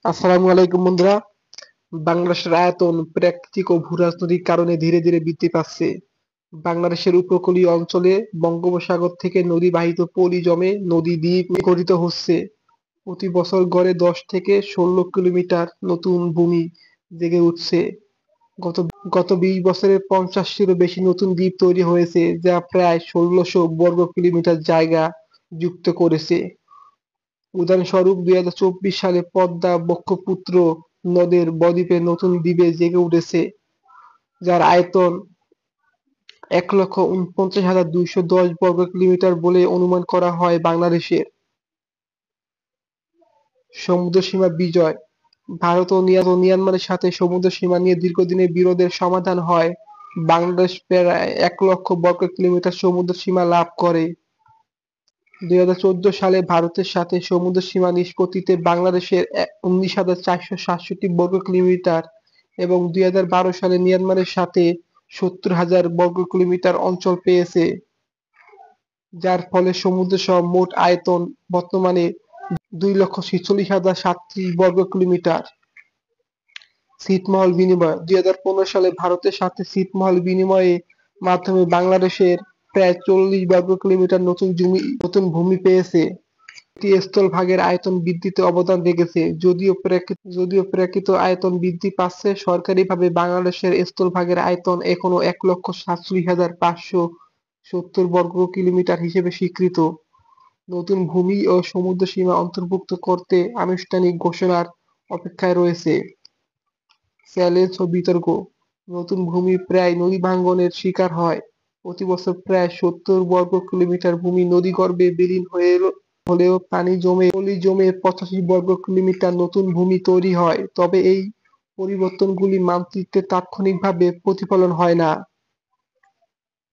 আসসালামু আলাইকুম বন্ধুরা। বাংলাদেশের আয়তন প্রাকৃতিক ও ভূরাজনৈতিক কারণে ধীরে ধীরে বৃদ্ধি পাচ্ছে। বাংলাদেশের উপকূলীয় অঞ্চলে বঙ্গোপসাগর থেকে নদী বাহিত পলি জমে নদী দ্বীপ গঠিত হচ্ছে। প্রতি বছর গড়ে 10 থেকে 16 কিলোমিটার নতুন ভূমি জেগে উঠছে। গত গত 20 বছরে 50টিরও বেশি নতুন দ্বীপ তৈরি হয়েছে, যা প্রায় 1600 বর্গ কিলোমিটার জায়গা যুক্ত করেছে। উদাহরণস্বরূপ 2024 সালে পদ্মা ব্রহ্মপুত্র নদের বদ্বীপে নতুন দ্বীপে জেগে উঠেছে, যার আয়তন 1,49,210 বর্গ কিলোমিটার বলে অনুমান করা হয়। বাংলাদেশের সমুদ্র সীমা বিজয়। ভারত ও মিয়ানমারের সাথে সমুদ্র সীমা নিয়ে দীর্ঘদিনের বিরোধের সমাধান হয়। বাংলাদেশ প্রায় 1,00,000 বর্গ কিলোমিটার সমুদ্র সীমা লাভ করে। 2014 সালে ভারতের সাথে সমুদ্র সীমা নিষ্পত্তিতে বাংলাদেশের 19,467 বর্গ কিলোমিটার এবং 2012 সালে মিয়ানমারের সাথে 70,000 বর্গ কিলোমিটার অঞ্চল পেয়েছে, যার ফলে সমুদ্র সহ মোট আয়তন বর্তমানে 2,46,037 বর্গ কিলোমিটার। ছিটমহল বিনিময়। 2015 সালে ভারতের সাথে ছিটমহল বিনিময়ের মাধ্যমে বাংলাদেশের প্রায় 40 বর্গ কিলোমিটার নতুন ভূমি পেয়েছে। এটি স্থলভাগের আয়তন বৃদ্ধিতে অবদান রেখেছে। যদিও প্রকৃত আয়তন বৃদ্ধি পাচ্ছে, সরকারিভাবে বাংলাদেশের স্থলভাগের আয়তন এখনো 1,47,570 বর্গ কিলোমিটার হিসেবে স্বীকৃত। নতুন ভূমি ও সমুদ্র সীমা অন্তর্ভুক্ত করতে আনুষ্ঠানিক ঘোষণার অপেক্ষায় রয়েছে। চ্যালেঞ্জ ও বিতর্ক। নতুন ভূমি প্রায় নদীভাঙনের শিকার হয়। প্রতিবছর প্রায় 70 বর্গ কিলোমিটার ভূমি নদীগর্ভে বিলীন হলেও পলি জমে 85 বর্গ কিলোমিটার নতুন ভূমি তৈরি হয়। তবে এই পরিবর্তনগুলি মানচিত্রে তাৎক্ষণিকভাবে প্রতিফলন হয় না।